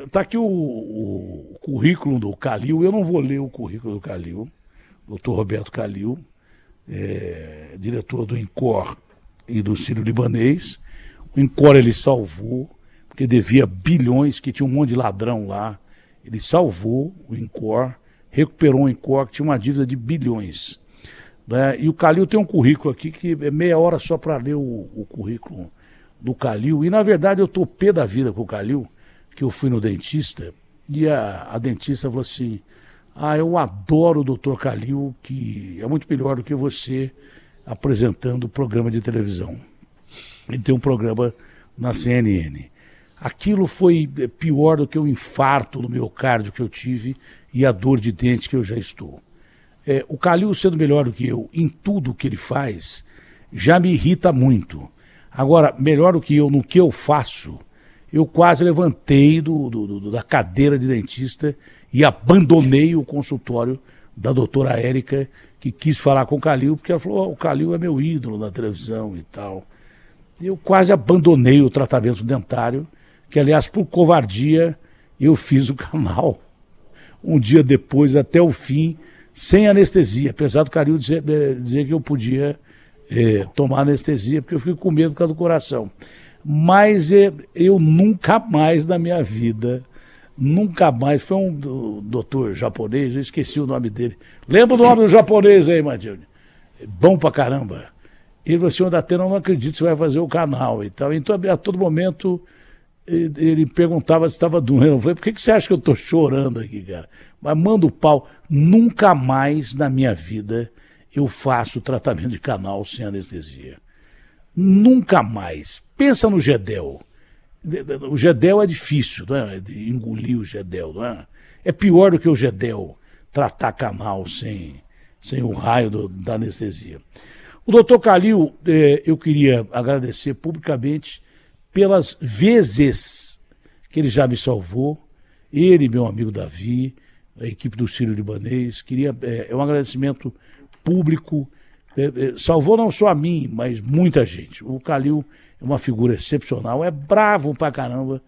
Tá aqui o currículo do Calil. Eu não vou ler o currículo do Calil, doutor Roberto Calil, diretor do INCOR e do Sírio-Libanês. O INCOR ele salvou, porque devia bilhões, que tinha um monte de ladrão lá. Ele salvou o INCOR, recuperou o INCOR, que tinha uma dívida de bilhões. Né? E o Calil tem um currículo aqui que é meia hora só para ler o currículo do Calil. E, na verdade, eu estou pé da vida com o Calil, que eu fui no dentista, e a dentista falou assim: eu adoro o doutor Calil, que é muito melhor do que você apresentando programa de televisão. Ele tem um programa na CNN. Aquilo foi pior do que o infarto no miocárdio que eu tive e a dor de dente que eu já estou. O Calil, sendo melhor do que eu em tudo que ele faz, já me irrita muito. Agora, melhor do que eu no que eu faço, eu quase levantei da cadeira de dentista e abandonei o consultório da doutora Érica, que quis falar com o Calil, porque ela falou: o Calil é meu ídolo na televisão e tal. Eu quase abandonei o tratamento dentário, que, aliás, por covardia, eu fiz o canal um dia depois, até o fim, sem anestesia, apesar do Calil dizer que eu podia tomar anestesia, porque eu fiquei com medo por causa do coração. Mas eu nunca mais na minha vida, nunca mais, foi um doutor japonês, eu esqueci o nome dele. Lembra o nome do japonês aí, Matilde? Bom pra caramba. Ele falou assim: Datena, eu não acredito que você vai fazer o canal e tal. Então, a todo momento, ele perguntava se estava doendo. Eu falei: por que você acha que eu estou chorando aqui, cara? Mas manda o pau. Nunca mais na minha vida eu faço tratamento de canal sem anestesia. Nunca mais. Pensa no Gedel. O Gedel é difícil, não é? De engolir o Gedel, não é? É pior do que o Gedel tratar canal sem o raio da anestesia. O doutor Calil, eu queria agradecer publicamente pelas vezes que ele já me salvou, ele, meu amigo Davi, a equipe do Sírio-Libanês. É um agradecimento público. Salvou não só a mim, mas muita gente. O Calil é uma figura excepcional, é bravo pra caramba,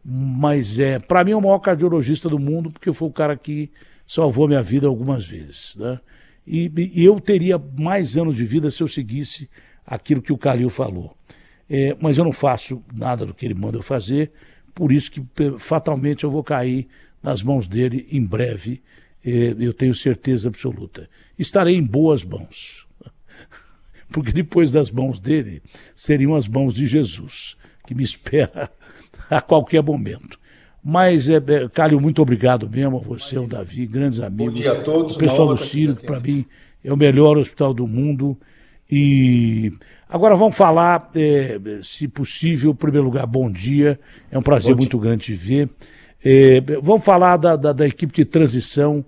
mas para mim é o maior cardiologista do mundo, porque foi o cara que salvou minha vida algumas vezes, né? E eu teria mais anos de vida se eu seguisse aquilo que o Calil falou. Mas eu não faço nada do que ele manda eu fazer, por isso que fatalmente eu vou cair nas mãos dele em breve, eu tenho certeza absoluta. Estarei em boas mãos, porque depois das mãos dele seriam as mãos de Jesus, que me espera a qualquer momento. Mas, Calil, muito obrigado mesmo a você, ao Davi, grandes amigos. Bom dia a todos. O pessoal do Sírio, que para mim é o melhor hospital do mundo. E agora vamos falar, se possível, em primeiro lugar, bom dia. É um prazer muito grande te ver. Vamos falar da equipe de transição.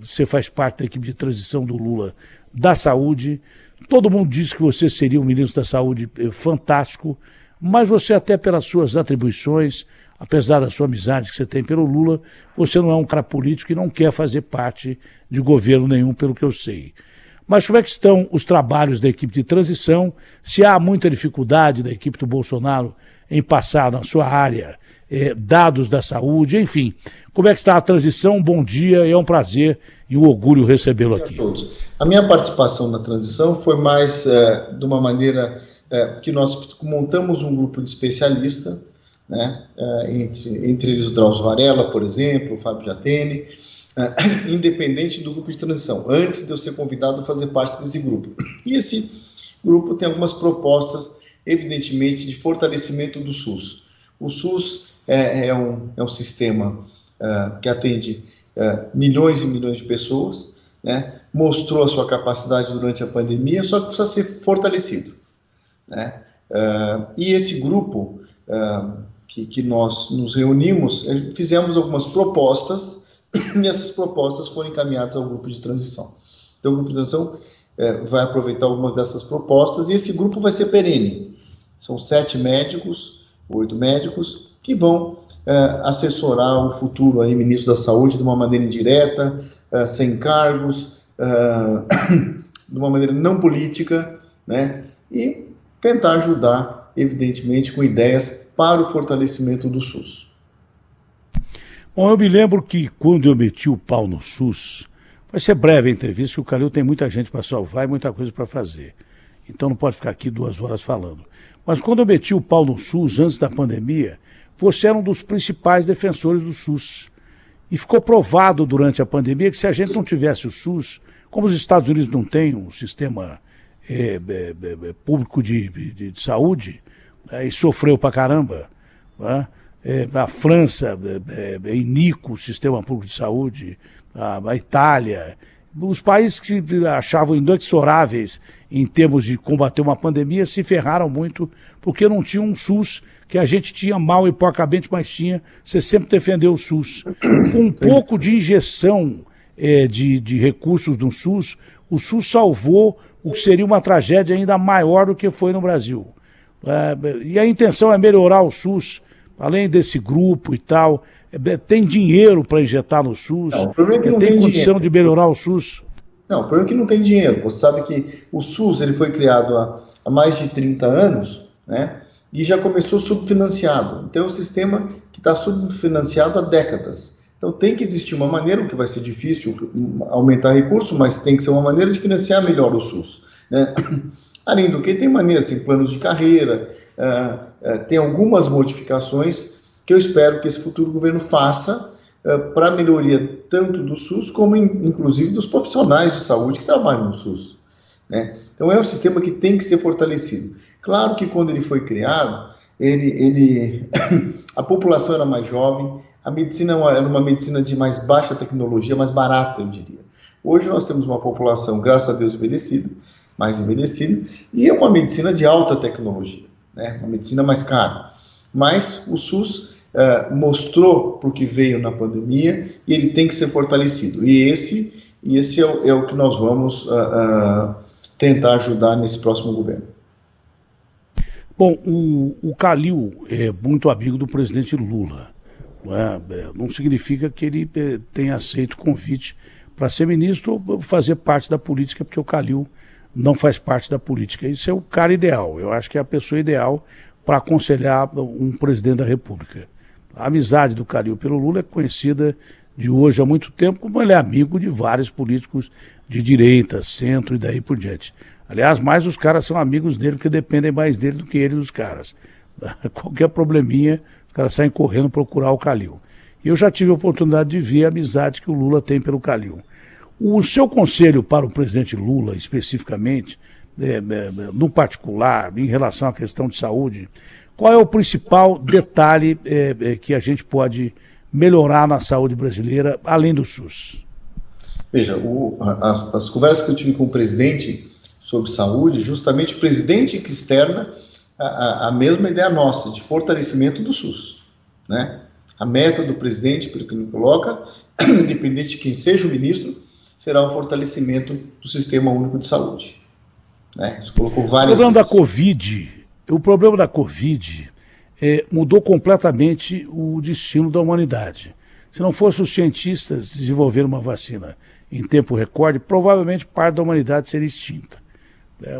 Você faz parte da equipe de transição do Lula da Saúde. Todo mundo diz que você seria um ministro da Saúde fantástico, mas você, até pelas suas atribuições, apesar da sua amizade que você tem pelo Lula, você não é um cara político e não quer fazer parte de governo nenhum, pelo que eu sei. Mas como é que estão os trabalhos da equipe de transição? Se há muita dificuldade da equipe do Bolsonaro em passar na sua área dados da saúde, enfim. Como é que está a transição? Bom dia, é um prazer e um orgulho recebê-lo aqui. Bom dia a todos. A minha participação na transição foi mais de uma maneira que nós montamos um grupo de especialistas, né, entre eles o Drauzio Varela, por exemplo, o Fábio Jatene, independente do grupo de transição, antes de eu ser convidado a fazer parte desse grupo. E esse grupo tem algumas propostas, evidentemente, de fortalecimento do SUS. O SUS é um sistema que atende milhões e milhões de pessoas, né, mostrou a sua capacidade durante a pandemia, só que precisa ser fortalecido, né? E esse grupo que nós nos reunimos, fizemos algumas propostas e essas propostas foram encaminhadas ao grupo de transição. Então o grupo de transição vai aproveitar algumas dessas propostas e esse grupo vai ser perene. São 7 médicos, 8 médicos, que vão assessorar o futuro aí, ministro da Saúde de uma maneira indireta, sem cargos, de uma maneira não política, né? E tentar ajudar, evidentemente, com ideias para o fortalecimento do SUS. Bom, eu me lembro que quando eu meti o pau no SUS, vai ser breve a entrevista, que o Calil tem muita gente para salvar e muita coisa para fazer. Então não pode ficar aqui 2 horas falando. Mas quando eu meti o pau no SUS, antes da pandemia, você era um dos principais defensores do SUS. E ficou provado durante a pandemia que se a gente não tivesse o SUS, como os Estados Unidos não têm um sistema público de saúde, e sofreu pra caramba, né? A França é iníquo o sistema público de saúde, a Itália, os países que se achavam inexoráveis em termos de combater uma pandemia se ferraram muito porque não tinham um SUS, que a gente tinha mal e porcamente, mas tinha, você sempre defendeu o SUS. Com um pouco de injeção de recursos no SUS, o SUS salvou o que seria uma tragédia ainda maior do que foi no Brasil. E a intenção é melhorar o SUS, além desse grupo e tal, tem dinheiro para injetar no SUS, não, o problema é que não tem condição dinheiro de melhorar o SUS. Não, o problema é que não tem dinheiro. Você sabe que o SUS ele foi criado há mais de 30 anos, né? E já começou subfinanciado. Então é um sistema que está subfinanciado há décadas. Então tem que existir uma maneira, o que vai ser difícil aumentar recursos, mas tem que ser uma maneira de financiar melhor o SUS, né? Além do que tem maneiras, tem planos de carreira, tem algumas modificações que eu espero que esse futuro governo faça para a melhoria tanto do SUS como inclusive dos profissionais de saúde que trabalham no SUS, né? Então é um sistema que tem que ser fortalecido. Claro que quando ele foi criado, a população era mais jovem, a medicina era uma medicina de mais baixa tecnologia, mais barata, eu diria. Hoje nós temos uma população, graças a Deus, mais envelhecida, e é uma medicina de alta tecnologia, né? Uma medicina mais cara. Mas o SUS mostrou para o que veio na pandemia e ele tem que ser fortalecido. E esse é o que nós vamos tentar ajudar nesse próximo governo. Bom, o Calil é muito amigo do presidente Lula. Não significa que ele tenha aceito o convite para ser ministro ou fazer parte da política, porque o Calil não faz parte da política. Isso é o cara ideal. Eu acho que é a pessoa ideal para aconselhar um presidente da República. A amizade do Calil pelo Lula é conhecida de hoje há muito tempo, como ele é amigo de vários políticos de direita, centro e daí por diante. Aliás, mais os caras são amigos dele porque dependem mais dele do que ele dos caras. Qualquer probleminha, os caras saem correndo procurar o Calil. E eu já tive a oportunidade de ver a amizade que o Lula tem pelo Calil. O seu conselho para o presidente Lula, especificamente, no particular, em relação à questão de saúde, qual é o principal detalhe que a gente pode melhorar na saúde brasileira, além do SUS? Veja, as conversas que eu tive com o presidente sobre saúde, justamente o presidente que externa a mesma ideia nossa, de fortalecimento do SUS, né? A meta do presidente, pelo que ele coloca, independente de quem seja o ministro, será o fortalecimento do Sistema Único de Saúde, né? Isso colocou várias vezes. O problema da Covid mudou completamente o destino da humanidade. Se não fossem os cientistas desenvolver uma vacina em tempo recorde, provavelmente parte da humanidade seria extinta.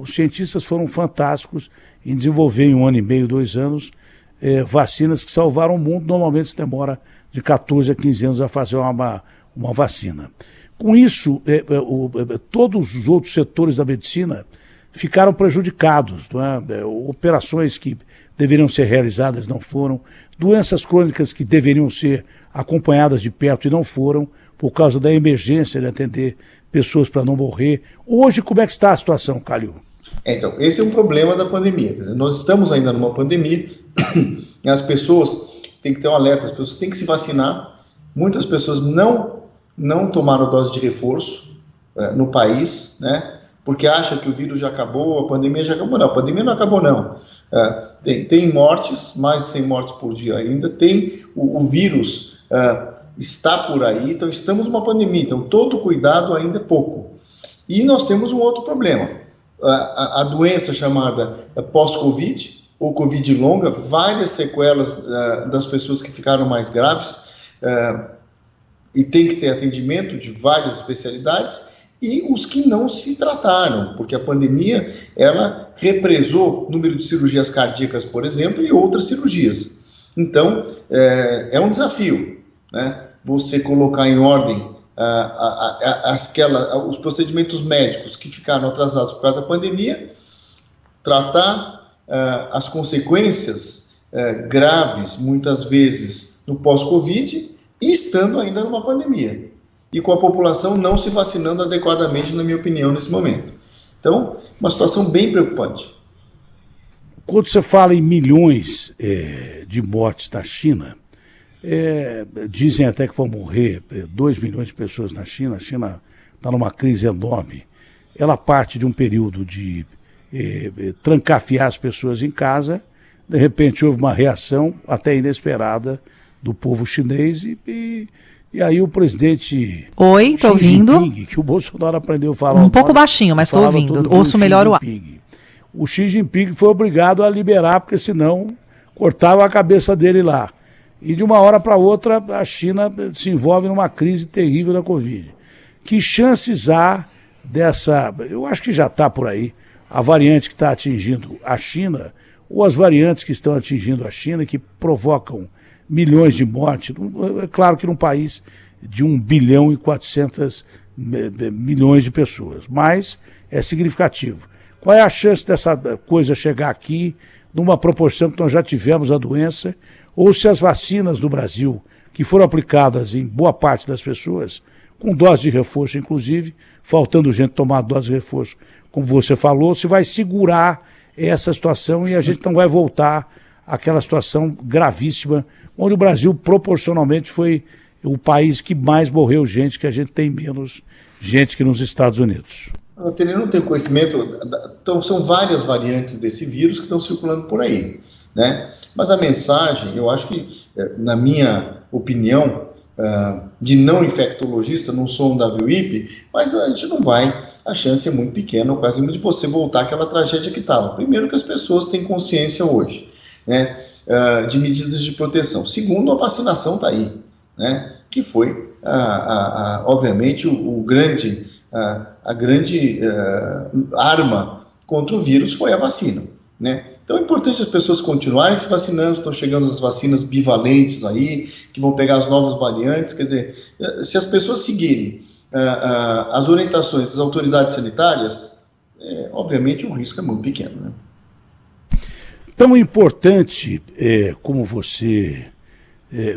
Os cientistas foram fantásticos em desenvolver em 1 ano e meio, 2 anos, vacinas que salvaram o mundo. Normalmente se demora de 14 a 15 anos a fazer uma vacina. Com isso, todos os outros setores da medicina ficaram prejudicados, não é? Operações que deveriam ser realizadas não foram, doenças crônicas que deveriam ser acompanhadas de perto e não foram, por causa da emergência de atender pessoas para não morrer. Hoje, como é que está a situação, Calil? Então, esse é um problema da pandemia. Quer dizer, nós estamos ainda numa pandemia, e as pessoas têm que ter um alerta, as pessoas têm que se vacinar. Muitas pessoas não tomaram dose de reforço no país, né? Porque acham que o vírus já acabou, a pandemia já acabou. Não, a pandemia não acabou, não. Tem mortes, mais de 100 mortes por dia ainda, o vírus está por aí, então estamos numa pandemia, então todo cuidado ainda é pouco. E nós temos um outro problema, a doença chamada pós-Covid, ou Covid longa, várias sequelas das pessoas que ficaram mais graves, e tem que ter atendimento de várias especialidades, e os que não se trataram, porque a pandemia, ela represou o número de cirurgias cardíacas, por exemplo, e outras cirurgias. Então, é um desafio. né, você colocar em ordem os procedimentos médicos que ficaram atrasados por causa da pandemia, tratar as consequências graves, muitas vezes, no pós-Covid, e estando ainda numa pandemia. E com a população não se vacinando adequadamente, na minha opinião, nesse momento. Então, uma situação bem preocupante. Quando você fala em milhões de mortes na China, dizem até que vão morrer 2 milhões de pessoas na China. A China está numa crise enorme. Ela parte de um período de trancafiar as pessoas em casa. De repente houve uma reação até inesperada do povo chinês e aí o presidente Oi, estou ouvindo. Jinping, que o Bolsonaro aprendeu a falar. Um pouco baixinho, mas estou ouvindo. Ouço melhor o ar. O Xi Jinping foi obrigado a liberar, porque senão cortava a cabeça dele lá. E de uma hora para outra a China se envolve numa crise terrível da Covid. Que chances há dessa... Eu acho que já está por aí a variante que está atingindo a China, ou as variantes que estão atingindo a China, que provocam milhões de mortes. É claro que num país de 1 bilhão e 400 milhões de pessoas, mas é significativo. Qual é a chance dessa coisa chegar aqui numa proporção que nós já tivemos a doença, ou se as vacinas do Brasil, que foram aplicadas em boa parte das pessoas, com dose de reforço inclusive, faltando gente tomar dose de reforço, como você falou, se vai segurar essa situação e a gente não vai voltar àquela situação gravíssima, onde o Brasil proporcionalmente foi o país que mais morreu gente, que a gente tem menos gente que nos Estados Unidos. Eu não tenho conhecimento, então são várias variantes desse vírus que estão circulando por aí, né? Mas a mensagem, eu acho que, na minha opinião, de não infectologista, não sou um WIP, mas a gente não vai, a chance é muito pequena, quase de você voltar àquela tragédia que estava. Primeiro que as pessoas têm consciência hoje, né, de medidas de proteção. Segundo, a vacinação está aí, né, que foi, obviamente, a grande arma contra o vírus foi a vacina, né? Então é importante as pessoas continuarem se vacinando, estão chegando as vacinas bivalentes aí, que vão pegar as novas variantes, quer dizer, se as pessoas seguirem as orientações das autoridades sanitárias, obviamente o risco é muito pequeno, né? Tão importante como você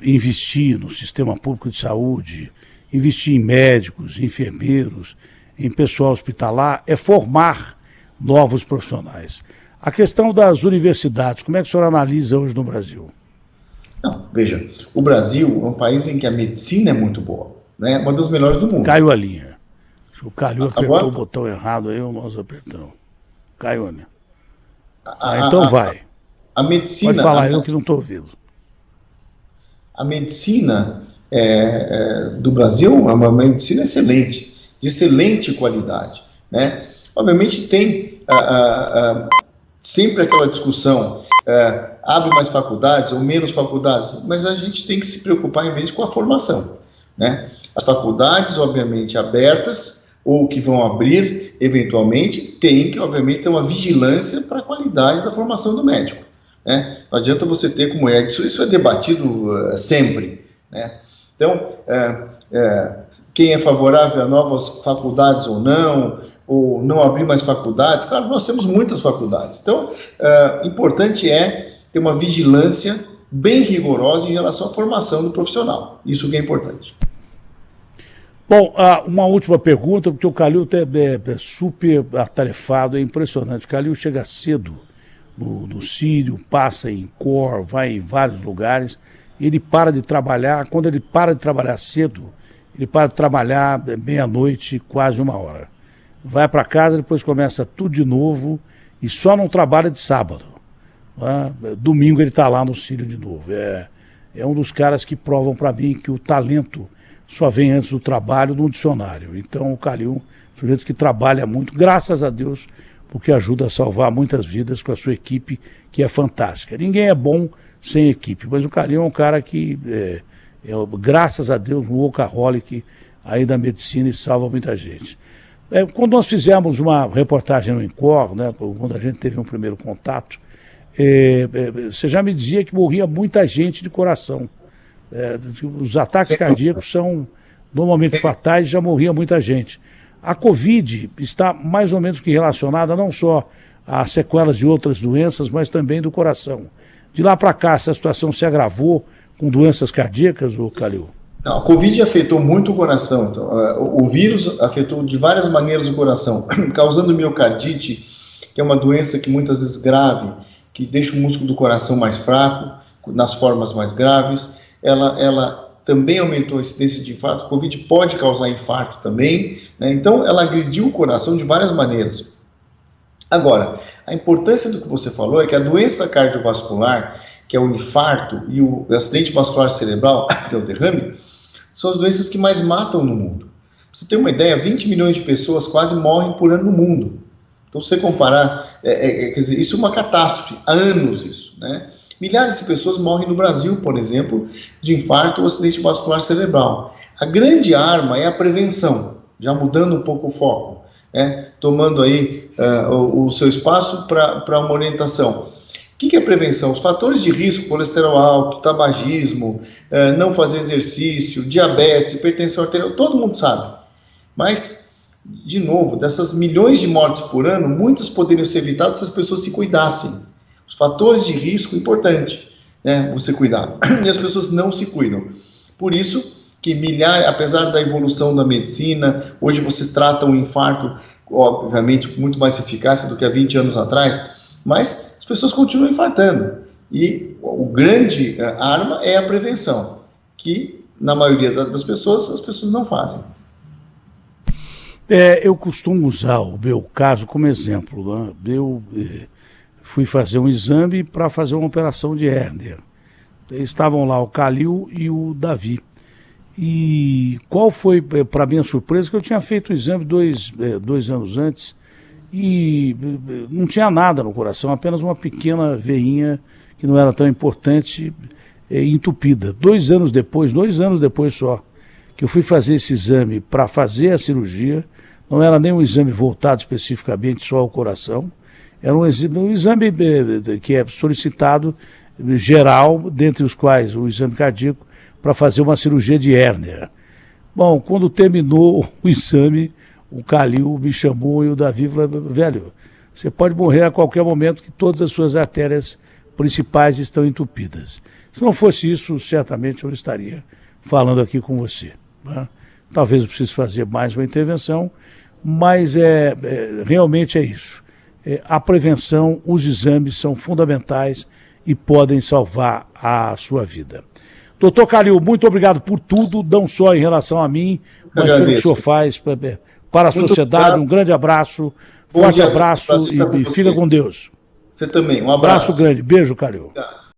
investir no sistema público de saúde, investir em médicos, enfermeiros, em pessoal hospitalar, é formar novos profissionais. A questão das universidades, como é que o senhor analisa hoje no Brasil? Não, veja, o Brasil é um país em que a medicina é muito boa, né? Uma das melhores do mundo. Caiu a linha. Acho que o Calil apertou o botão errado aí, ou nós apertamos. Caiu a linha. Então vai. A medicina... Pode falar, eu que não estou ouvindo. A medicina do Brasil é uma medicina excelente, de excelente qualidade, né? Obviamente tem sempre aquela discussão, abre mais faculdades ou menos faculdades, mas a gente tem que se preocupar em vez com a formação, né? As faculdades, obviamente, abertas ou que vão abrir eventualmente, tem que, obviamente, ter uma vigilância para a qualidade da formação do médico, né? Não adianta você ter como isso é debatido sempre, né? Então, quem é favorável a novas faculdades ou não abrir mais faculdades, claro, nós temos muitas faculdades. Então, importante é ter uma vigilância bem rigorosa em relação à formação do profissional. Isso que é importante. Bom, uma última pergunta, porque o Calil é super atarefado, é impressionante. O Calil chega cedo no Sírio, passa em Cor, vai em vários lugares. Ele para de trabalhar, quando ele para de trabalhar cedo, ele para de trabalhar meia-noite, quase 1h. Vai para casa, depois começa tudo de novo e só não trabalha de sábado. Né? Domingo ele está lá no Sírio de novo. É um dos caras que provam para mim que o talento só vem antes do trabalho no dicionário. Então o Calil é um sujeito que trabalha muito, graças a Deus, porque ajuda a salvar muitas vidas com a sua equipe, que é fantástica. Ninguém é bom sem equipe, mas o Calil é um cara que, graças a Deus, um workaholic aí da medicina e salva muita gente. Quando nós fizemos uma reportagem no INCOR, né, quando a gente teve um primeiro contato, você já me dizia que morria muita gente de coração. Os ataques cardíacos são normalmente fatais, já morria muita gente. A Covid está mais ou menos que relacionada não só a sequelas de outras doenças, mas também do coração. De lá para cá, essa situação se agravou com doenças cardíacas, ô Calil? Não, a Covid afetou muito o coração. Então, o vírus afetou de várias maneiras o coração, causando miocardite, que é uma doença que muitas vezes grave, que deixa o músculo do coração mais fraco, nas formas mais graves. Ela também aumentou a incidência de infarto. A Covid pode causar infarto também, né? Então, ela agrediu o coração de várias maneiras. Agora, a importância do que você falou é que a doença cardiovascular, que é o infarto, e o acidente vascular cerebral, que é o derrame, são as doenças que mais matam no mundo. Pra você ter uma ideia, 20 milhões de pessoas quase morrem por ano no mundo. Então, se você comparar, quer dizer, isso é uma catástrofe, há anos isso, né? Milhares de pessoas morrem no Brasil, por exemplo, de infarto ou acidente vascular cerebral. A grande arma é a prevenção, já mudando um pouco o foco, né? Tomando aí o seu espaço para uma orientação. O que é prevenção? Os fatores de risco, colesterol alto, tabagismo, não fazer exercício, diabetes, hipertensão arterial, todo mundo sabe. Mas, de novo, dessas milhões de mortes por ano, muitas poderiam ser evitadas se as pessoas se cuidassem. Os fatores de risco, importante, né, você cuidar. E as pessoas não se cuidam. Por isso que apesar da evolução da medicina, hoje vocês tratam o infarto, obviamente, com muito mais eficácia do que há 20 anos atrás, mas as pessoas continuam infartando. E o grande arma é a prevenção, que na maioria das pessoas, as pessoas não fazem. Eu costumo usar o meu caso como exemplo, né? Eu fui fazer um exame para fazer uma operação de hérnia. Estavam lá o Calil e o Davi. E qual foi, para minha surpresa, que eu tinha feito o exame dois anos antes e não tinha nada no coração, apenas uma pequena veinha que não era tão importante, entupida. 2 anos depois só, que eu fui fazer esse exame para fazer a cirurgia, não era nem um exame voltado especificamente só ao coração, era um exame que é solicitado geral, dentre os quais o exame cardíaco, para fazer uma cirurgia de hérnia. Bom, quando terminou o exame, o Calil me chamou e o Davi falou: velho, você pode morrer a qualquer momento que todas as suas artérias principais estão entupidas. Se não fosse isso, certamente eu estaria falando aqui com você, né? Talvez eu precise fazer mais uma intervenção, mas realmente é isso. A prevenção, os exames são fundamentais e podem salvar a sua vida. Doutor Calil, muito obrigado por tudo, não só em relação a mim, mas pelo que o senhor faz para a sociedade. Obrigado. Um grande abraço, forte abraço e fica com Deus. Você também, um abraço. Abraço grande, beijo, Calil.